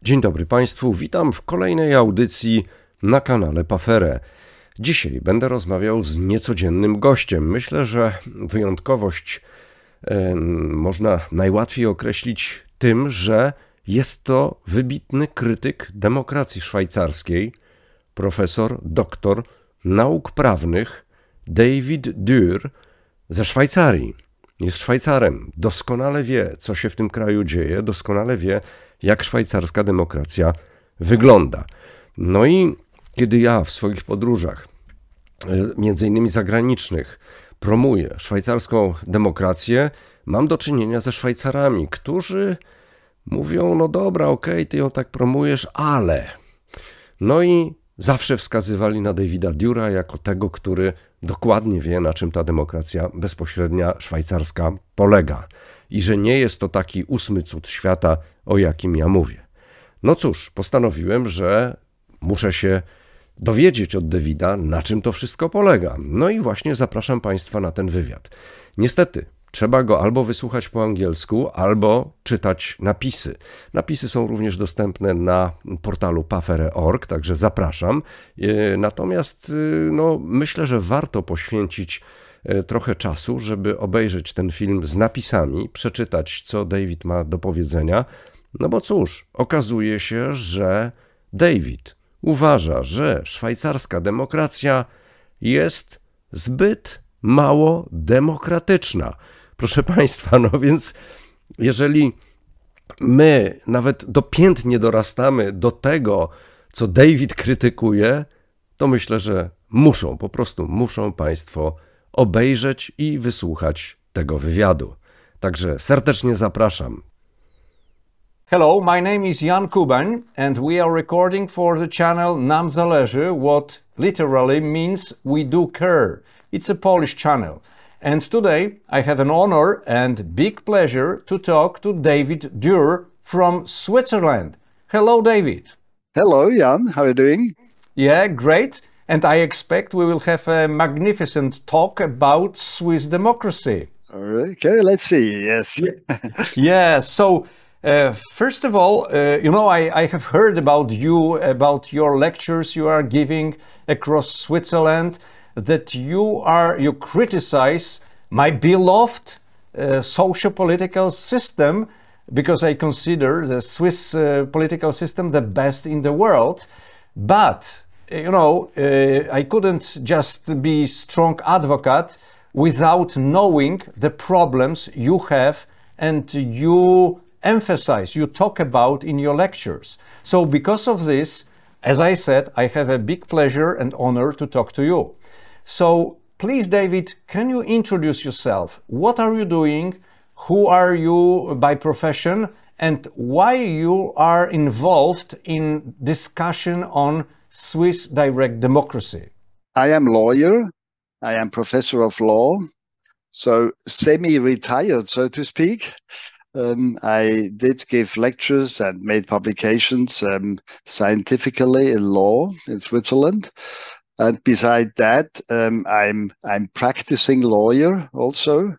Dzień dobry Państwu, witam w kolejnej audycji na kanale Paferę. Dzisiaj będę rozmawiał z niecodziennym gościem. Myślę, że wyjątkowość można najłatwiej określić tym, że jest to wybitny krytyk demokracji szwajcarskiej, profesor, doktor nauk prawnych David Dürr ze Szwajcarii. Jest Szwajcarem, doskonale wie, co się w tym kraju dzieje, doskonale wie, jak szwajcarska demokracja wygląda. No i kiedy ja w swoich podróżach, między innymi zagranicznych, promuję szwajcarską demokrację, mam do czynienia ze Szwajcarami, którzy mówią, no dobra, okej, ty ją tak promujesz, ale... No i zawsze wskazywali na Davida Dürra jako tego, który dokładnie wie, na czym ta demokracja bezpośrednia szwajcarska polega. I że nie jest to taki ósmy cud świata, o jakim ja mówię. No cóż, postanowiłem, że muszę się dowiedzieć od Davida, na czym to wszystko polega. No i właśnie zapraszam Państwa na ten wywiad. Niestety, trzeba go albo wysłuchać po angielsku, albo czytać napisy. Napisy są również dostępne na portalu pafere.org, także zapraszam. Natomiast no, myślę, że warto poświęcić trochę czasu, żeby obejrzeć ten film z napisami, przeczytać, co David ma do powiedzenia. No bo cóż, okazuje się, że David uważa, że szwajcarska demokracja jest zbyt mało demokratyczna. Proszę Państwa, no więc jeżeli my nawet do pięt nie dorastamy do tego, co David krytykuje, to myślę, że po prostu muszą Państwo obejrzeć i wysłuchać tego wywiadu. Także serdecznie zapraszam. Hello, my name is Jan Kubań and we are recording for the channel Nam Zależy, what literally means we do care. It's a Polish channel. And today I have an honor and big pleasure to talk to David Dürr from Switzerland. Hello, David. Hello, Jan. How are you doing? Yeah, great. And I expect we will have a magnificent talk about Swiss democracy. All right. Okay, let's see. Yes. Yeah, so first of all, I have heard about you, about your lectures you are giving across Switzerland, that you criticize my beloved socio-political system, because I consider the Swiss political system the best in the world. But, I couldn't just be strong advocate without knowing the problems you have and you emphasize, you talk about in your lectures. So because of this, as I said, I have a big pleasure and honor to talk to you. So please, David, can you introduce yourself? What are you doing? Who are you by profession? And why you are involved in discussion on Swiss direct democracy? I am lawyer. I am professor of law. So semi-retired, so to speak. I did give lectures and made publications scientifically in law in Switzerland. And beside that, I'm practicing lawyer also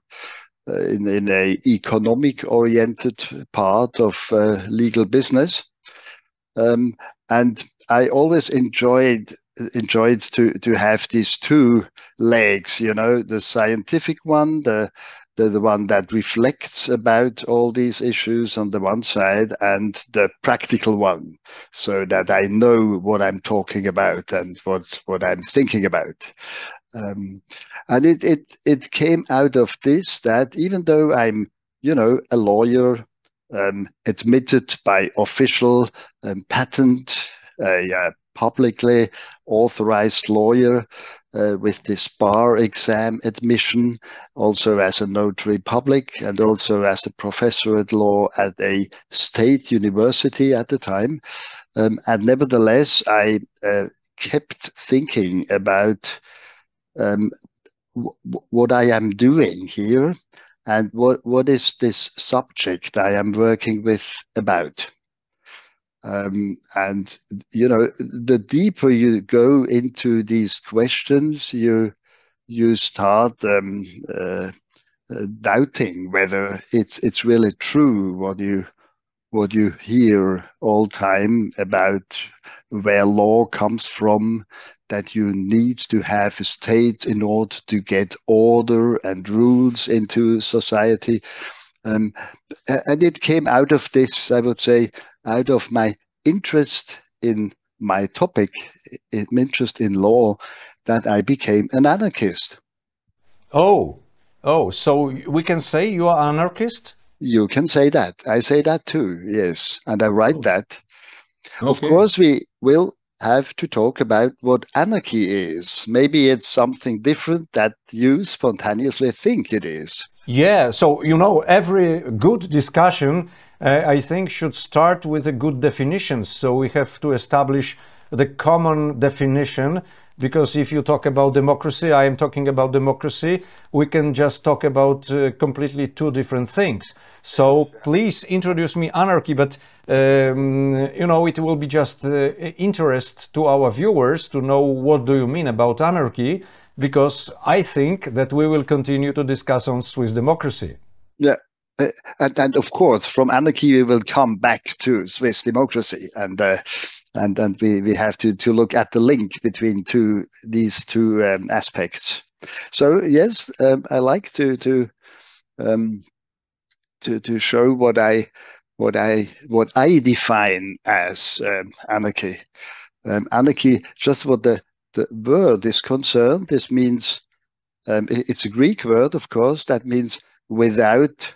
in a economic-oriented part of legal business. And I always enjoyed to have these two legs, the scientific one, the one that reflects about all these issues on the one side, and the practical one, so that I know what I'm talking about and what I'm thinking about. And it came out of this, that even though I'm, a lawyer, admitted by official patent, a publicly authorized lawyer, with this bar exam admission, also as a notary public, and also as a professor at law at a state university at the time. And nevertheless, I kept thinking about what I am doing here and what is this subject I am working with about. And the deeper you go into these questions, you start doubting whether it's really true what you what you hear all time about where law comes from, that you need to have a state in order to get order and rules into society. And it came out of this, I would say, out of my interest in my topic, interest in law, that I became an anarchist. Oh, so we can say you are anarchist? You can say that. I say that too, yes. And I write that. Okay. Of course, we will have to talk about what anarchy is. Maybe it's something different that you spontaneously think it is. Yeah, so, every good discussion, I think, should start with a good definition. So we have to establish the common definition, because if you talk about democracy, I am talking about democracy, we can just talk about completely two different things. So please introduce me anarchy, but it will be just interest to our viewers to know what do you mean about anarchy, because I think that we will continue to discuss on Swiss democracy. Yeah. And of course, from anarchy, we will come back to Swiss democracy, and we have to look at the link between these two aspects. So yes, I like to show what I define as anarchy. Anarchy, just what the word is concerned. This means it's a Greek word, of course. That means without.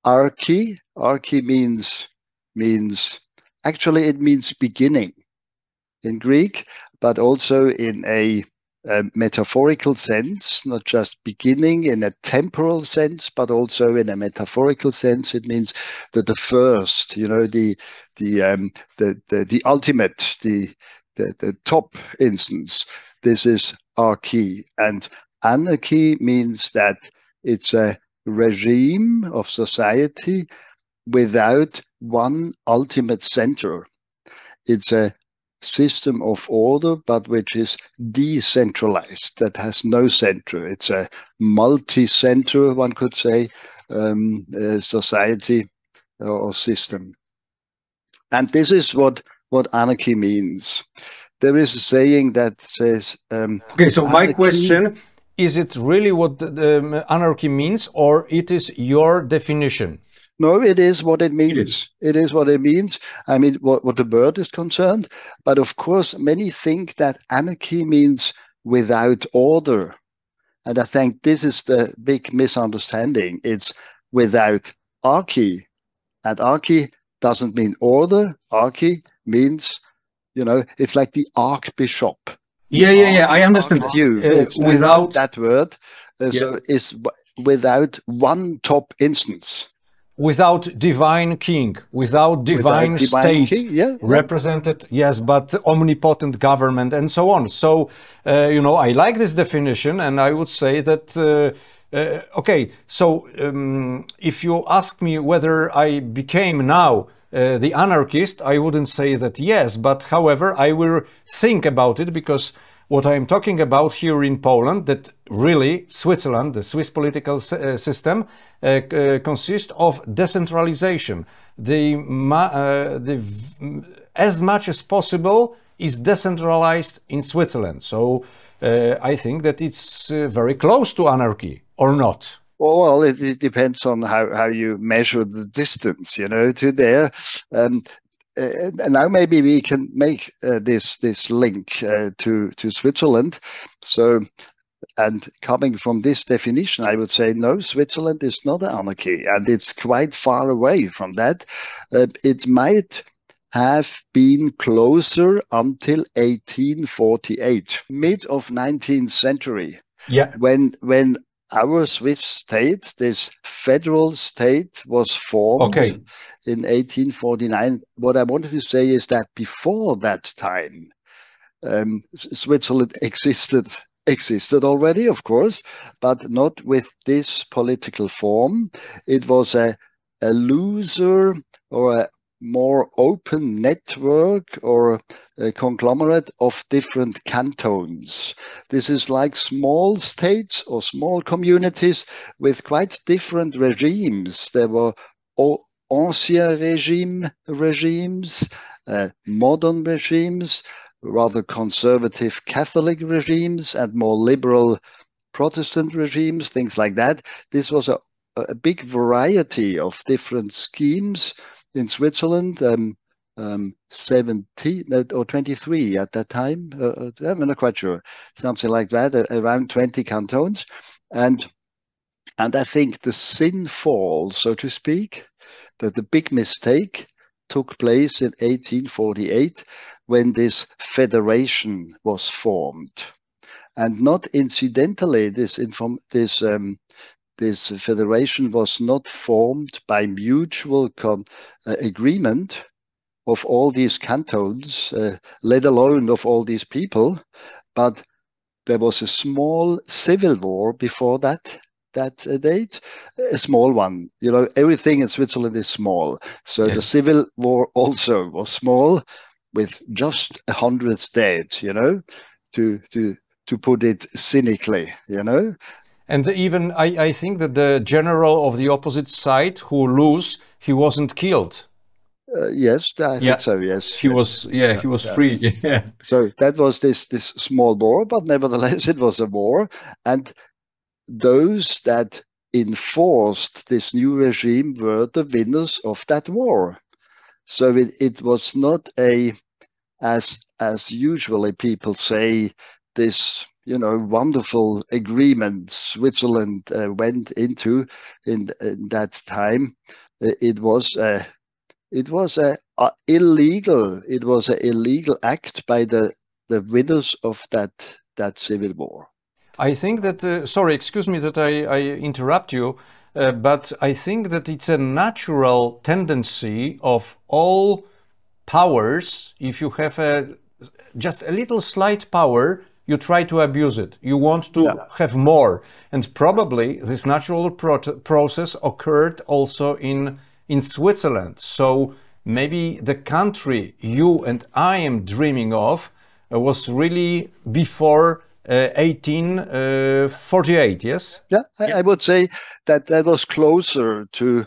Archi means actually it means beginning in Greek, but also in a metaphorical sense, not just beginning in a temporal sense, but also in a metaphorical sense. It means that the first, the ultimate, the top instance. This is archi, and anarchy means that it's a regime of society without one ultimate center. It's a system of order, but which is decentralized, that has no center. It's a multi-center, one could say, society or system. And this is what anarchy means. There is a saying that says... okay, so my question... Is it really what anarchy means, or it is your definition? No, it is what it means. It is what it means. I mean, what the word is concerned. But of course, many think that anarchy means without order. And I think this is the big misunderstanding. It's without archy. And archy doesn't mean order. Archy means, it's like the archbishop. Yeah, I understand. It's without that word, so it's without one top instance. Without divine king, without divine state, represented, yes, but omnipotent government and so on. So, I like this definition, and I would say that, okay, so if you ask me whether I became now the anarchist, I wouldn't say that yes, but however, I will think about it, because what I'm talking about here in Poland, that really Switzerland, the Swiss political system, consists of decentralization. As much as possible is decentralized in Switzerland. So I think that it's very close to anarchy, or not. Well, it depends on how you measure the distance, to there. And now maybe we can make this link to Switzerland. So, and coming from this definition, I would say, no, Switzerland is not anarchy, and it's quite far away from that. It might have been closer until 1848, mid of 19th century. Yeah. When our Swiss state, this federal state, was formed in 1849. What I wanted to say is that before that time, Switzerland existed already, of course, but not with this political form. It was a looser or a more open network or a conglomerate of different cantons. This is like small states or small communities with quite different regimes. They were ancien regimes, modern regimes, rather conservative Catholic regimes, and more liberal Protestant regimes, things like that. This was a big variety of different schemes in Switzerland. 17 or 23 at that time. I'm not quite sure. Something like that, around 20 cantons. And I think the sin fall, so to speak, that the big mistake took place in 1848 when this federation was formed. And not incidentally, this federation was not formed by mutual agreement of all these cantons, let alone of all these people, but there was a small civil war before that date, a small one. You know, everything in Switzerland is small. So yes. The civil war also was small, with just 100 dead, you know, to put it cynically, you know. And even I think that the general of the opposite side who lose, he wasn't killed. Yes, I think so. Yes, he was. Yeah, he was free. Yeah. So that was this small war, but nevertheless, it was a war, and those that enforced this new regime were the winners of that war. So it was not as usually people say, this, you know, wonderful agreement Switzerland went into in that time. It was illegal. It was an illegal act by the winners of that civil war. I think that, sorry, excuse me that I interrupt you, but I think that it's a natural tendency of all powers. If you have just a little slight power, you try to abuse it. You want to have more. And probably this natural process occurred also in Switzerland. So maybe the country you and I am dreaming of was really before 1848, yes? Yeah, I would say that was closer to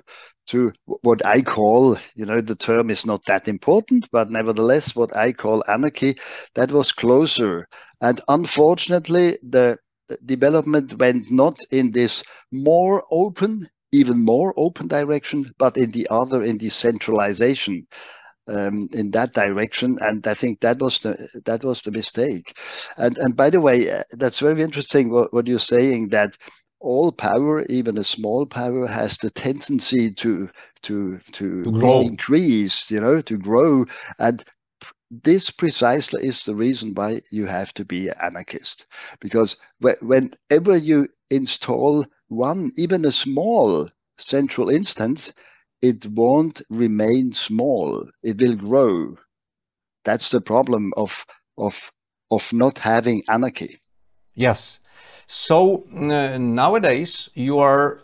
what I call, you know, the term is not that important, but nevertheless, what I call anarchy, that was closer. And unfortunately, the development went not in this even more open direction, but in the decentralization. In that direction, and I think that was the mistake. And by the way, that's very interesting what you're saying, that all power, even a small power, has the tendency to grow. Increase, you know, to grow. And this precisely is the reason why you have to be an anarchist, because whenever you install one, even a small central instance, it won't remain small. It will grow. That's the problem of not having anarchy. Yes. So nowadays you are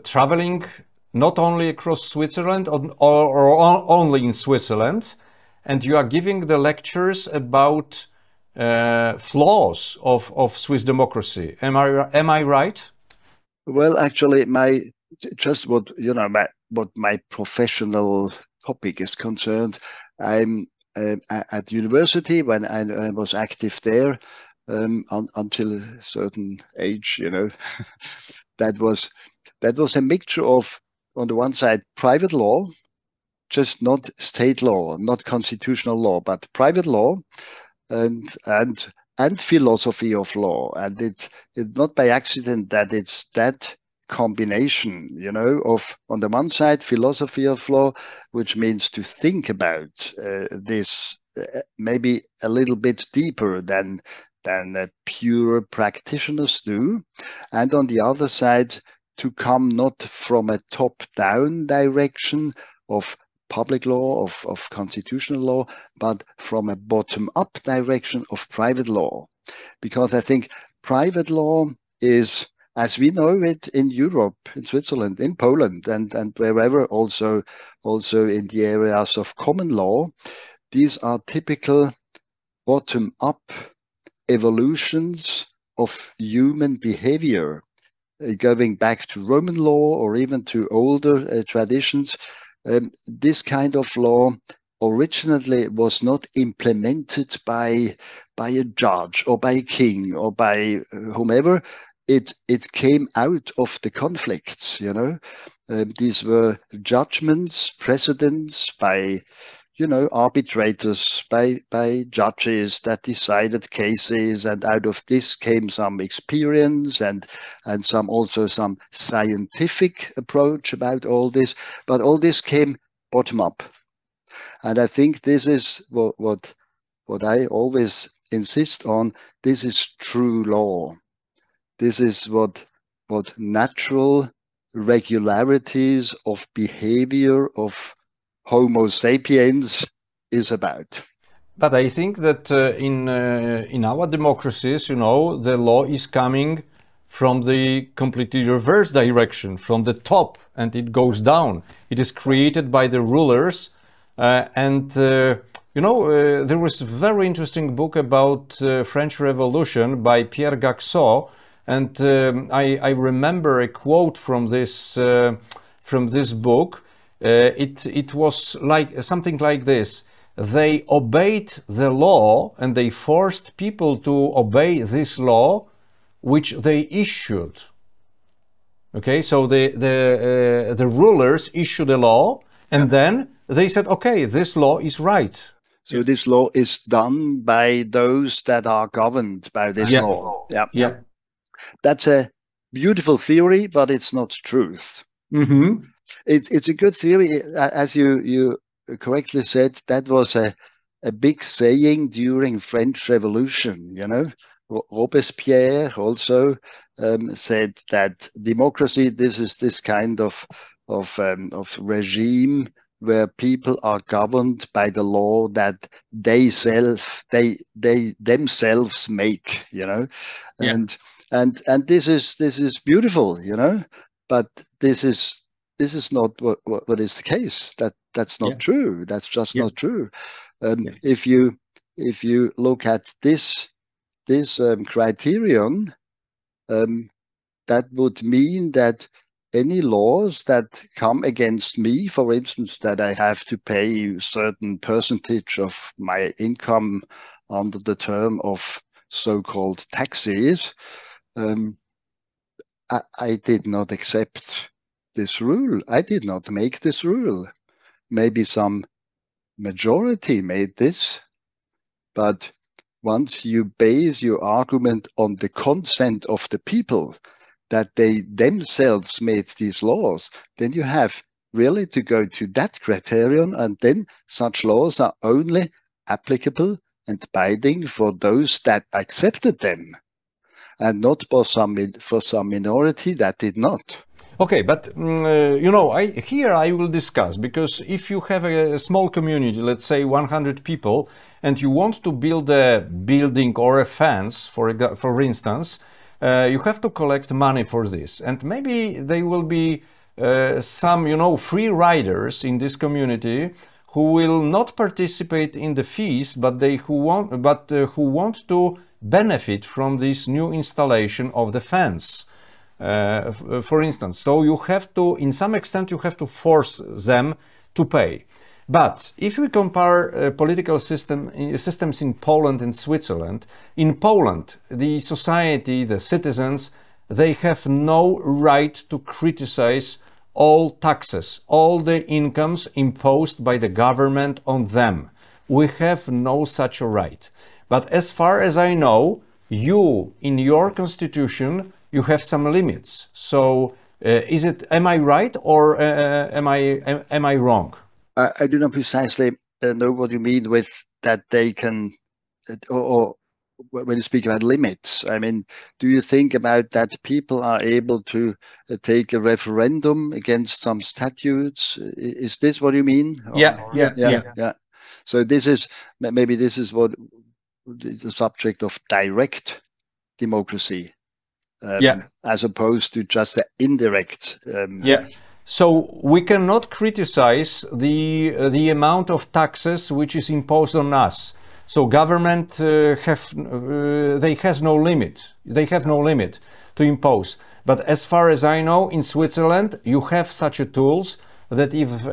traveling not only across Switzerland or only in Switzerland, and you are giving the lectures about flaws of Swiss democracy. Am I right? Well, actually, what my professional topic is concerned, I'm at university when I was active there until a certain age, you know. that was a mixture of, on the one side, private law, just not state law, not constitutional law, but private law, and philosophy of law. And it's not by accident that it's that combination, you know, of, on the one side, philosophy of law, which means to think about this maybe a little bit deeper than pure practitioners do, and on the other side, to come not from a top-down direction of public law, of constitutional law, but from a bottom-up direction of private law. Because I think private law is, as we know it in Europe, in Switzerland, in Poland, and wherever, also in the areas of common law, these are typical bottom-up evolutions of human behavior, going back to Roman law or even to older traditions. this kind of law originally was not implemented by a judge or by a king or by whomever. It came out of the conflicts, you know. These were judgments, precedents by, you know, arbitrators, by judges that decided cases, and out of this came some experience and also some scientific approach about all this. But all this came bottom up. And I think this is what I always insist on. This is true law. This is what natural regularities of behavior of Homo sapiens is about. But I think that in our democracies, you know, the law is coming from the completely reverse direction, from the top, and it goes down. It is created by the rulers, you know, there was a very interesting book about French Revolution by Pierre Gaxot, and I remember a quote from this book. It was like something like this: they obeyed the law and they forced people to obey this law which they issued. Okay, so the rulers issued a law, and then they said, okay, this law is right. So this law is done by those that are governed by this law. Yeah. That's a beautiful theory, but it's not truth. Mm-hmm. It's a good theory. As you correctly said, that was a big saying during French Revolution, you know. Robespierre also said that democracy, this is this kind of regime where people are governed by the law that they themselves make, you know. And this is beautiful, you know, but this is not what is the case. That's not true. That's just not true. If you look at this criterion, that would mean that any laws that come against me, for instance, that I have to pay a certain percentage of my income under the term of so-called taxes, I did not accept this rule. I did not make this rule. Maybe some majority made this, but once you base your argument on the consent of the people, that they themselves made these laws, then you have really to go to that criterion, and then such laws are only applicable and binding for those that accepted them, and not for some minority that did not. Okay, but you know, I will discuss, because if you have a small community, let's say 100 people, and you want to build a building or a fence, for instance, you have to collect money for this, and maybe there will be some, you know, free riders in this community who will not participate in the fees, but who want to benefit from this new installation of the fence. For instance, so you have to, in some extent, you have to force them to pay. But if we compare political systems in Poland and Switzerland, in Poland, the society, the citizens, they have no right to criticize all taxes, all the incomes imposed by the government on them. We have no such a right. But as far as I know, you, in your constitution, you have some limits. So am I right, or am I wrong? I do not precisely know what you mean with that they can, or when you speak about limits. I mean, do you think about that people are able to take a referendum against some statutes? Is this what you mean? Yeah. So this is what the subject of direct democracy, as opposed to just the indirect. So we cannot criticize the amount of taxes which is imposed on us. So government has no limit. They have no limit to impose. But as far as I know, in Switzerland, you have such a tools that if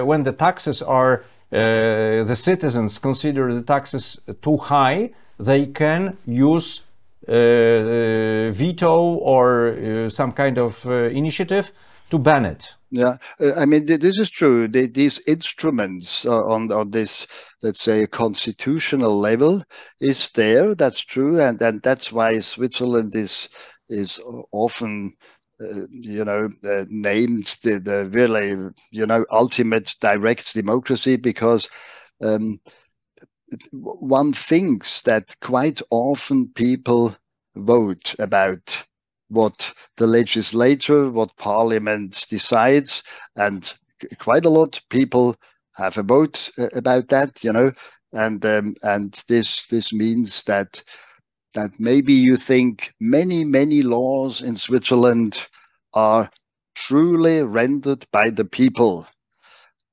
when the taxes are, the citizens consider the taxes too high, they can use veto or some kind of initiative to ban it. Yeah, I mean, this is true. These instruments on this, let's say, constitutional level is there. That's true, and that's why Switzerland is often, named the really, ultimate direct democracy, because one thinks that quite often people vote about what the legislature, what parliament decides, and quite a lot of people have a vote about that, and this means that maybe you think many laws in Switzerland are truly rendered by the people.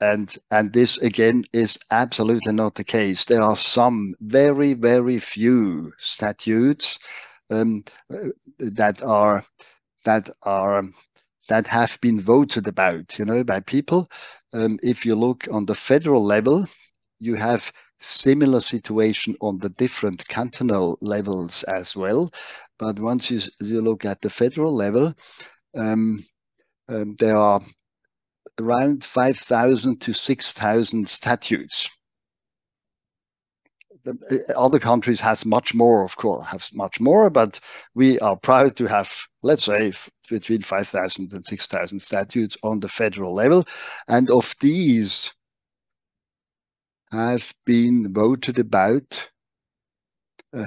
And this again is absolutely not the case. There are some very few statutes that have been voted about, by people. If you look on the federal level, you have similar situation on the different cantonal levels as well. But once you look at the federal level, there are around 5,000 to 6,000 statutes. Other countries have much more, of course, but we are proud to have, let's say, between 5,000 and 6,000 statutes on the federal level. And of these have been voted about by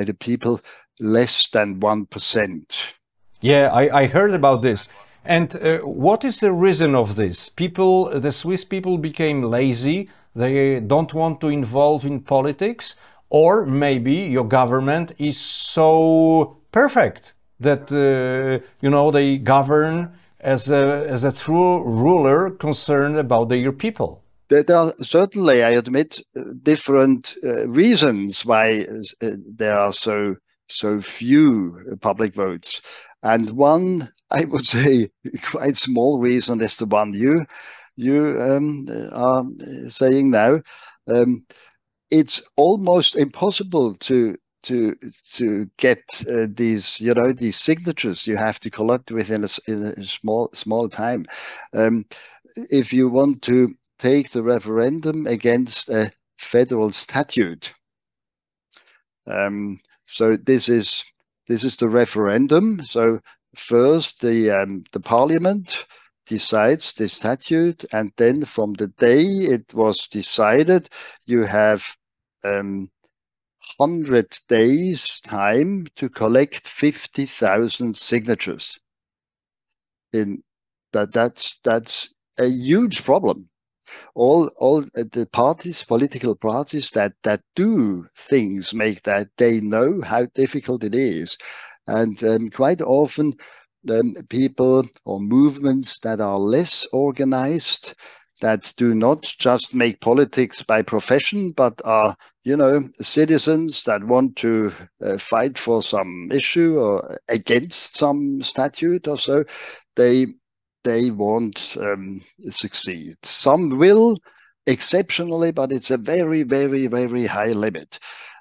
the people less than 1%. Yeah, I heard about this. And what is the reason of this? The Swiss people became lazy. They don't want to involve in politics, or maybe your government is so perfect that they govern as a true ruler concerned about their people. There are certainly, I admit, different reasons why there are so few public votes, and one, I would say, quite small reason is the one you are saying now. It's almost impossible to get these signatures. You have to collect within a small time. If you want to take the referendum against a federal statute, so this is the referendum. So first, the parliament decides the statute, and then from the day it was decided, you have 100 days time to collect 50,000 signatures. That's a huge problem. All the political parties that do things make that, they know how difficult it is. And quite often, people or movements that are less organized, that do not just make politics by profession, but are, citizens that want to fight for some issue or against some statute or so, they won't succeed. Some will, exceptionally, but it's a very high limit.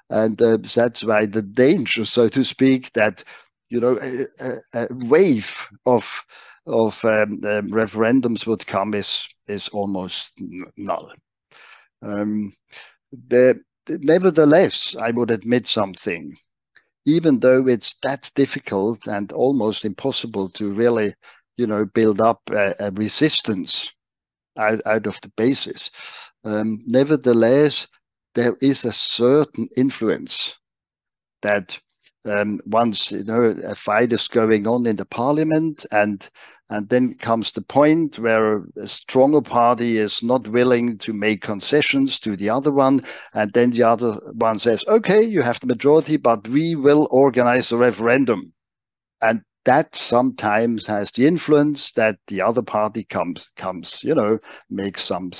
And that's why the danger, so to speak, that a wave of referendums would come is almost null. Nevertheless, I would admit something. Even though it's that difficult and almost impossible to really, build up a resistance out of the basis, nevertheless, there is a certain influence that once a fight is going on in the parliament, and then comes the point where a stronger party is not willing to make concessions to the other one, and then the other one says, okay, you have the majority, but we will organize a referendum. And that sometimes has the influence that the other party comes, makes some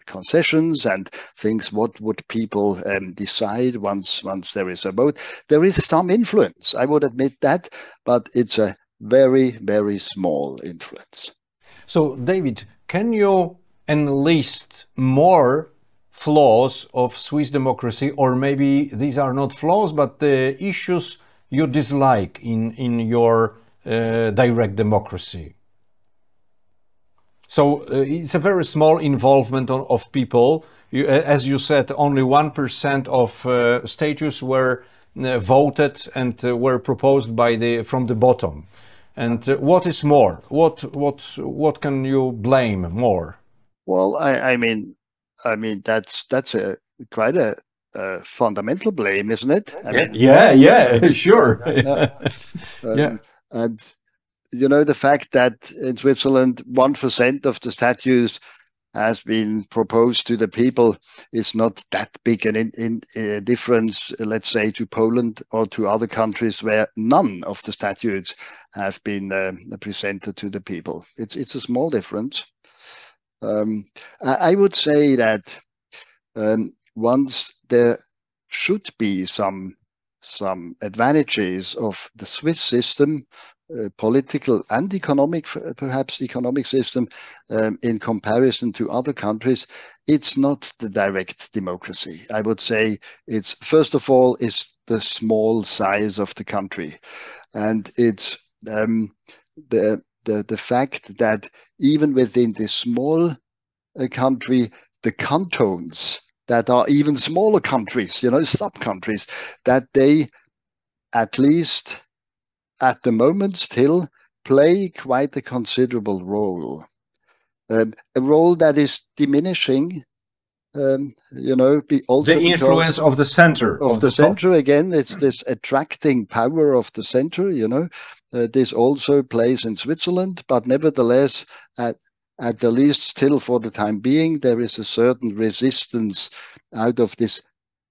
concessions and thinks, what would people decide once there is a vote? There is some influence, I would admit that, but it's a very small influence. So, David, can you enlist more flaws of Swiss democracy, or maybe these are not flaws, but the issues you dislike in your direct democracy? So it's a very small involvement of people. As you said, only 1% of statutes were voted and were proposed from the bottom. And what is more? What can you blame more? Well, I mean that's quite a fundamental blame, isn't it? Yeah, sure. Yeah. And you know, the fact that in Switzerland 1% of the statutes has been proposed to the people is not that big an difference, let's say, to Poland or to other countries where none of the statutes have been presented to the people. It's a small difference. I would say that once there should be some advantages of the Swiss system, political and economic, perhaps economic system, in comparison to other countries, it's not the direct democracy. I would say it's, first of all, is the small size of the country, and it's the fact that even within this small country, the cantons that are even smaller countries, you know, sub-countries, that they at least at the moment still play quite a considerable role. A role that is diminishing, you know, also the influence of the center. Of the center, again, it's this attracting power of the center, you know. This also plays in Switzerland, but nevertheless, at the least still for the time being, there is a certain resistance out of this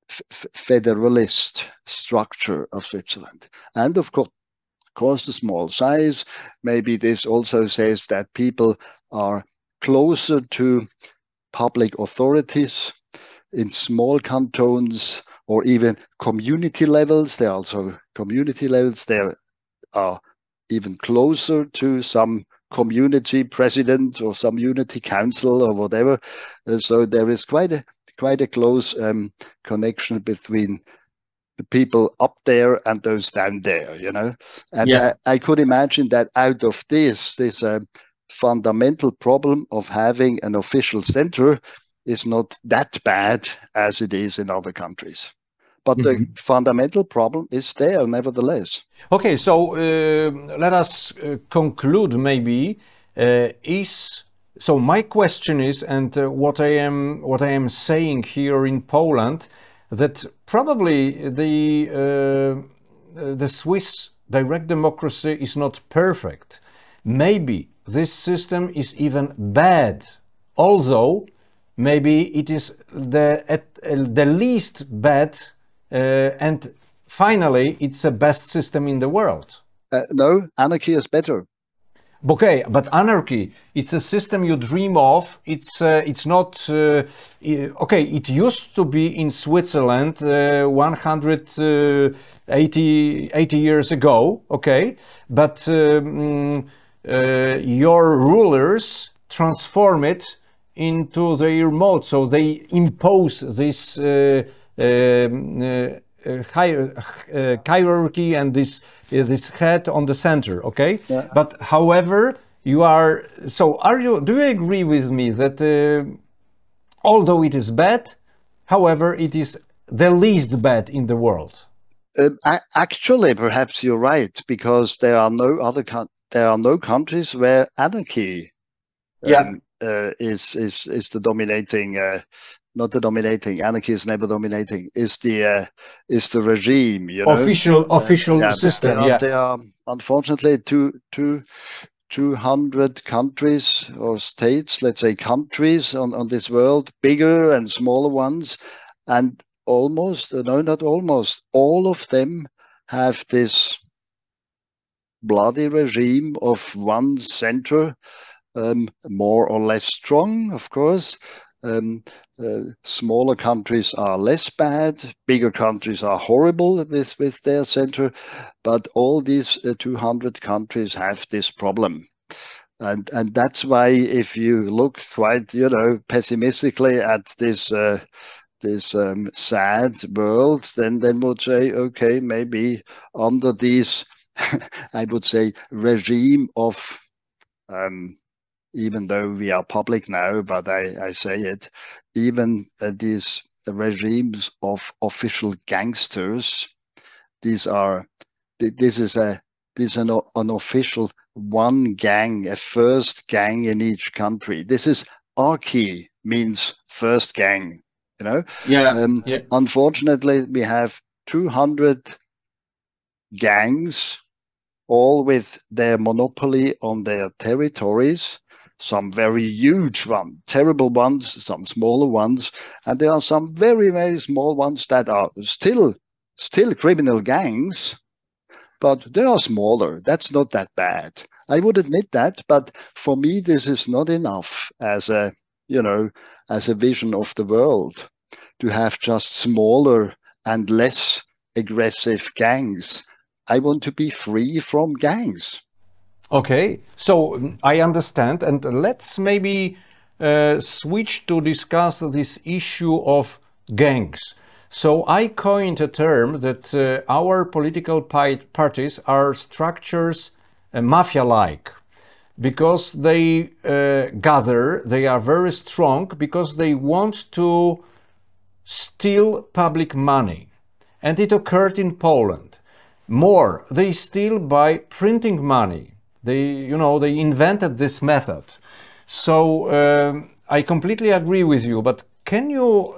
federalist structure of Switzerland. And of course, the small size, maybe this also says that people are closer to public authorities in small cantons or even community levels. There are also community levels. There are even closer to some community president or some unity council or whatever. So there is quite a close connection between the people up there and those down there, you know. And yeah. I could imagine that out of this fundamental problem of having an official center is not that bad as it is in other countries. But the fundamental problem is there nevertheless. Okay, so let us conclude maybe. So my question is, and what I am saying here in Poland, that probably the Swiss direct democracy is not perfect. Maybe this system is even bad, although maybe it is the least bad, and finally it's the best system in the world. No, anarchy is better. Okay, but anarchy, it's a system you dream of. It's not okay. It used to be in Switzerland 180 years ago. Okay, but your rulers transform it into their mode, so they impose this hierarchy and this head on the center, okay? Yeah. But however, do you agree with me that although it is bad, however, it is the least bad in the world? Actually, perhaps you're right, because there are no countries where anarchy is the dominating. Not the dominating. Anarchy is never dominating. Is the regime? You know? Official system. There are unfortunately 200 countries or states, let's say countries on this world, bigger and smaller ones, and not almost, all of them have this bloody regime of one center, more or less strong, of course. Smaller countries are less bad, bigger countries are horrible with their center, but all these 200 countries have this problem. And that's why if you look quite, pessimistically at this sad world, then would say, okay, maybe under these, I would say, regime of, even though we are public now, but I say it, even these regimes of official gangsters, this is an official one gang, a first gang in each country. This is Archie, means first gang, Yeah. Unfortunately, we have 200 gangs, all with their monopoly on their territories, some very huge ones, terrible ones, some smaller ones, and there are some very, very small ones that are still criminal gangs, but they are smaller. That's not that bad. I would admit that, but for me, this is not enough as a vision of the world, to have just smaller and less aggressive gangs. I want to be free from gangs. Okay, so I understand, and let's maybe switch to discuss this issue of gangs. So I coined a term that our political parties are structures mafia-like, because they gather, they are very strong, because they want to steal public money. And it occurred in Poland. More, they steal by printing money. They invented this method. So I completely agree with you, but can you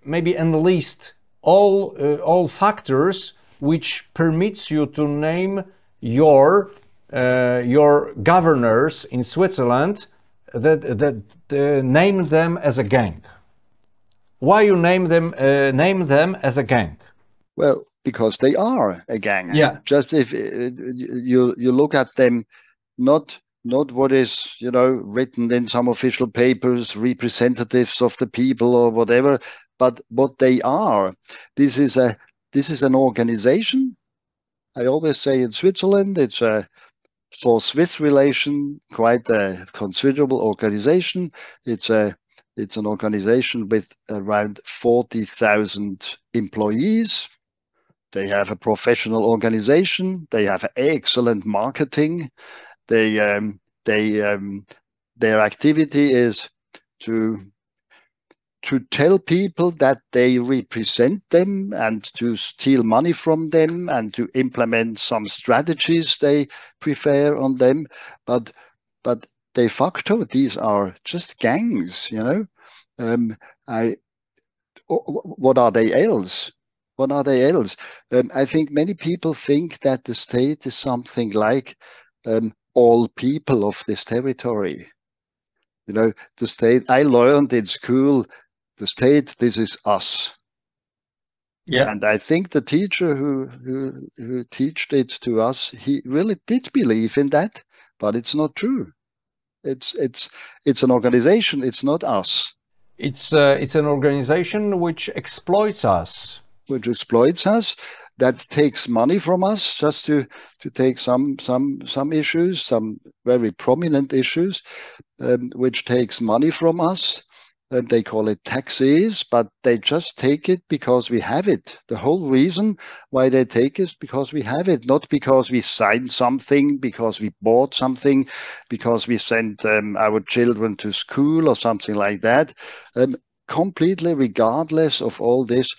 maybe enlist all factors which permits you to name your governors in Switzerland, that name them as a gang? Why you name them as a gang? Well, because they are a gang. Yeah. Just if you look at them, not what is written in some official papers, representatives of the people or whatever, but what they are. This is an organization. I always say in Switzerland, it's for Swiss relation quite a considerable organization. It's an organization with around 40,000 employees. They have a professional organization. They have excellent marketing. Their activity is to tell people that they represent them and to steal money from them and to implement some strategies they prefer on them. But de facto, these are just gangs, what are they else? What are they else? I think many people think that the state is something like all people of this territory. The state, I learned in school, the state, this is us. Yeah. And I think the teacher who taught it to us, he really did believe in that, but it's not true. It's an organization. It's not us. It's an organization which exploits us. That takes money from us, just to take some issues, some very prominent issues, which takes money from us. They call it taxes, but they just take it because we have it. The whole reason why they take it is because we have it, not because we signed something, because we bought something, because we sent our children to school or something like that. Completely regardless of all this,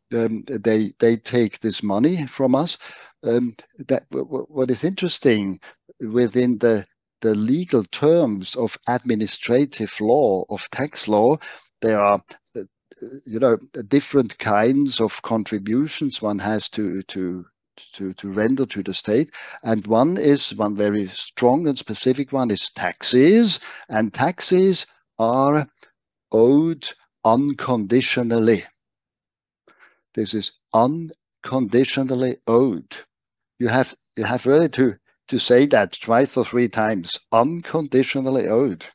they take this money from us. What is interesting within the legal terms of administrative law, of tax law, there are different kinds of contributions one has to render to the state, and one very strong and specific one is taxes, and taxes are owed unconditionally. This is unconditionally owed. You have really to say that twice or three times. Unconditionally owed.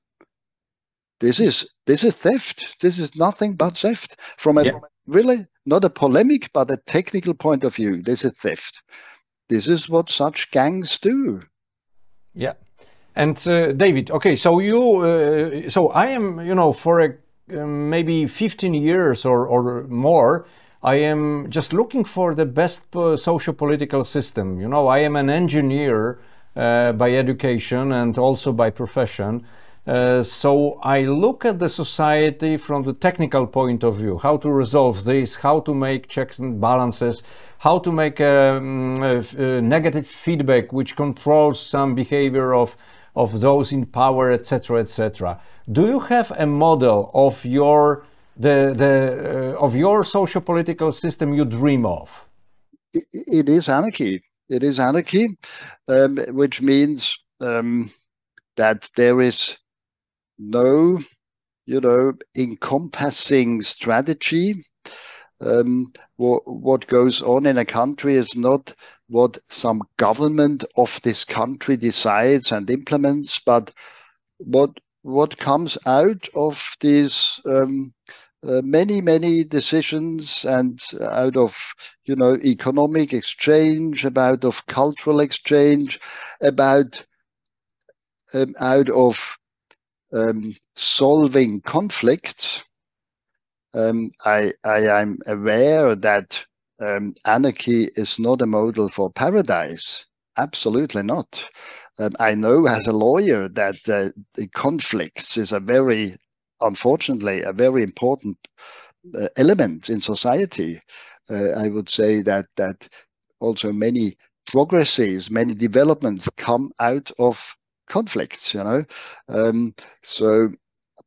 This is theft. This is nothing but theft. From a really not a polemic but a technical point of view, this is theft. This is what such gangs do. Yeah. And David, okay, so so I am, for maybe 15 years or more, I am just looking for the best socio-political system. I am an engineer by education and also by profession. So I look at the society from the technical point of view, how to resolve this, how to make checks and balances, how to make a negative feedback which controls some behavior of those in power, etc., etc. Do you have a model of your of your socio-political system you dream of? It is anarchy. It is anarchy, which means that there is no, encompassing strategy. What goes on in a country is not what some government of this country decides and implements, but what comes out of these many decisions, and out of economic exchange, about of cultural exchange, about out of solving conflicts. I am aware that anarchy is not a model for paradise. Absolutely not. I know as a lawyer that the conflicts is unfortunately, a very important element in society. I would say that also many progresses, many developments come out of conflicts,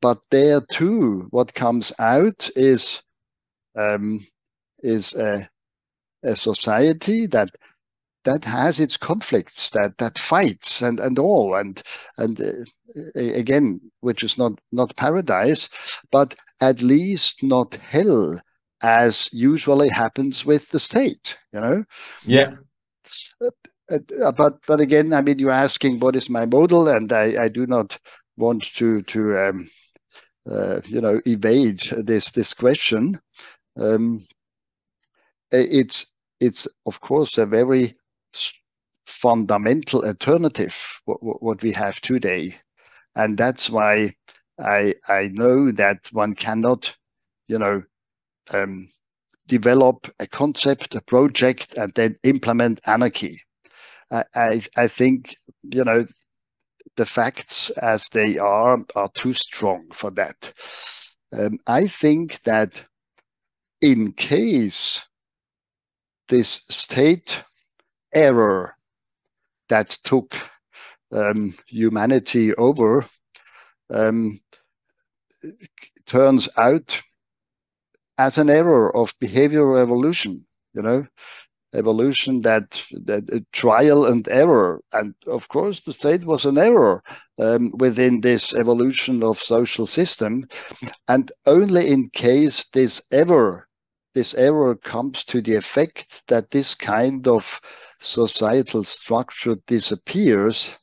but there too, what comes out is a society that has its conflicts, that fights and all, and again, which is not paradise, but at least not hell, as usually happens with the state, Yeah. But again, I mean, you're asking what is my model, and I do not want to evade this question. It's of course a very fundamental alternative what we have today, and that's why I know that one cannot develop a concept, a project, and then implement anarchy. I think the facts as they are too strong for that. I think that in case this state error that took humanity over turns out as an error of behavioral evolution, evolution that trial and error, and of course the state was an error within this evolution of social system, and only in case this error comes to the effect that this kind of societal structure disappears,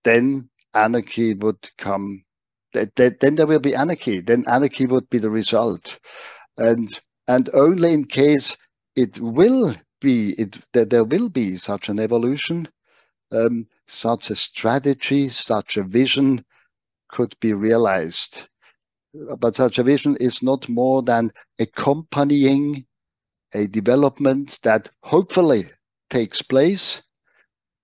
then anarchy would come. Then there will be anarchy. Then anarchy would be the result, and only in case there will be such an evolution, such a strategy, such a vision could be realized. But such a vision is not more than accompanying a development that hopefully takes place,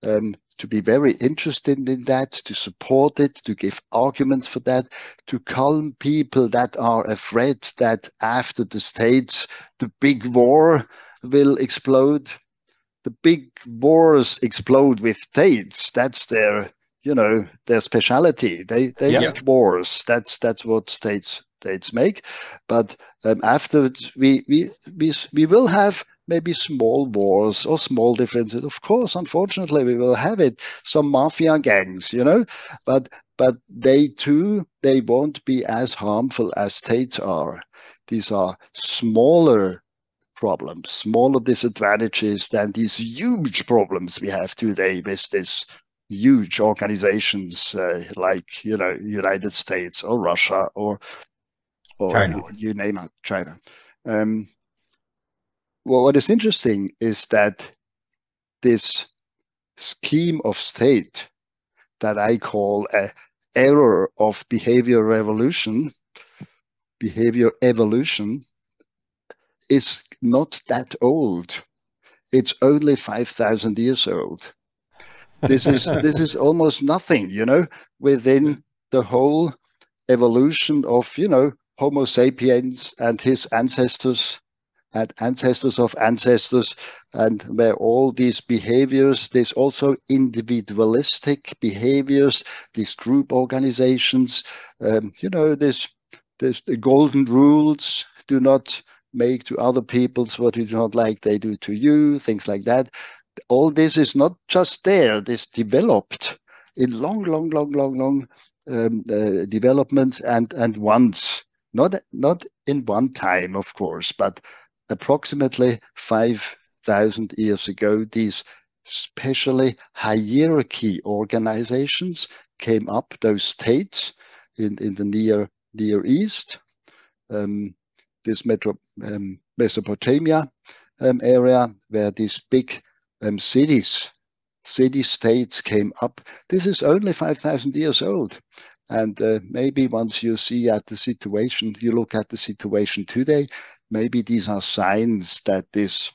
to be very interested in that, to support it, to give arguments for that, to calm people that are afraid that after the states, the big war will explode. The big wars explode with states. That's their speciality. They make wars. That's what states make. But afterwards, we will have maybe small wars or small differences. Of course, unfortunately, we will have it. Some mafia gangs, but they too, they won't be as harmful as states are. These are smaller problems, smaller disadvantages than these huge problems we have today with this huge organizations like United States or Russia or China. You name it, China. Well, what is interesting is that this scheme of state that I call a error of behavior evolution is not that old. It's only 5,000 years old. This is almost nothing, you know, within the whole evolution of, you know, Homo sapiens and his ancestors and ancestors of ancestors, and where all these behaviors, there's also individualistic behaviors, these group organizations, you know, there's the golden rules: do not make to other peoples what you do not like they do to you, things like that. All this is not just there. This developed in long developments and once, not in one time, of course, but approximately 5,000 years ago, these specially hierarchy organizations came up, those states in the Near East, this Mesopotamia area, where these big city-states came up. This is only 5,000 years old. And maybe once you see at the situation, you look at the situation today, maybe these are signs that this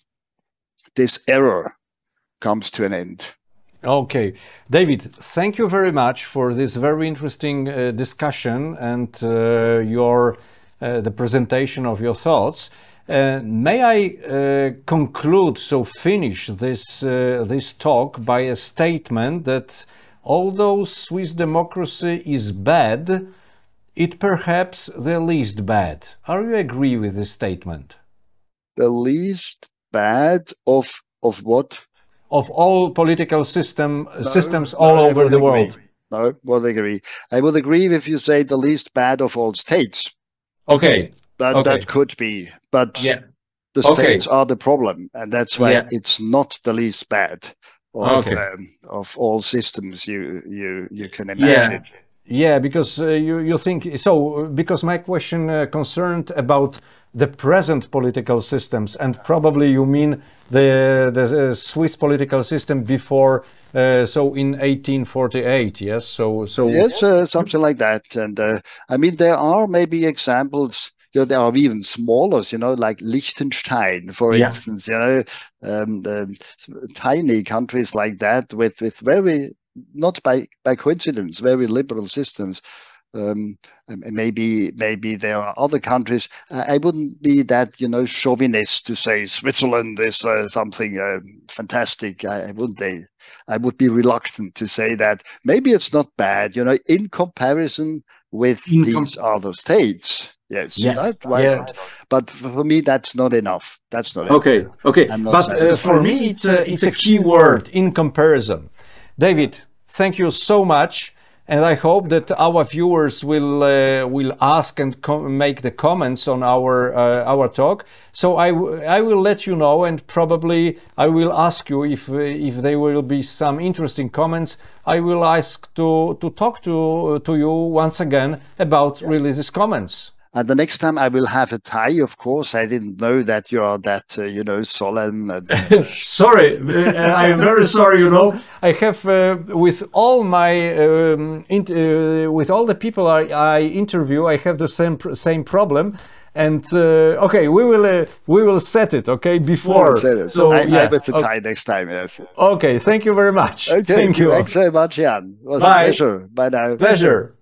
error comes to an end. Okay, David, thank you very much for this very interesting discussion and the presentation of your thoughts. May I finish this talk by a statement that although Swiss democracy is bad, it perhaps the least bad. Are you agree with this statement? The least bad of what? Of all political systems all over the world. No, I would agree. I would agree if you say the least bad of all states. Okay. That could be, but the states are the problem, and that's why it's not the least bad of all systems you can imagine. Yeah, because you think so. Because my question concerned about the present political systems, and probably you mean the Swiss political system before, so in 1848. Yes, so yes, something like that. And I mean, there are maybe examples. You know, there are even smaller, you know, like Liechtenstein, for instance. You know, tiny countries like that with very, not by coincidence, very liberal systems. Maybe there are other countries. I wouldn't be that, you know, chauvinist to say Switzerland is something fantastic. I wouldn't. I would be reluctant to say that. Maybe it's not bad, you know, in comparison with these other states. Yes, why not? But for me, that's not enough. That's not enough. Okay. But for me, it's a key word: in comparison. David, thank you so much. And I hope that our viewers will ask and make the comments on our talk. So I will let you know, and probably I will ask you if there will be some interesting comments. I will ask to talk to you once again about really these comments. And the next time I will have a tie, of course. I didn't know that you are that, you know, solemn. Sorry, I am very sorry, you know. I have, with all the people I interview, I have the same problem. And, okay, we will set it, okay, before. So I with the tie next time, yes. Okay, thank you very much. Okay, thank you. Thanks so much, Jan. It was a pleasure. Bye now. Pleasure.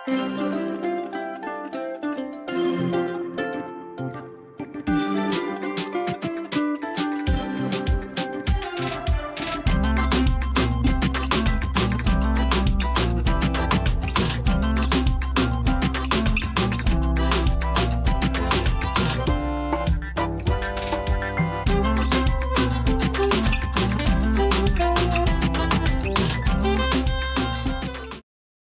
Thank you.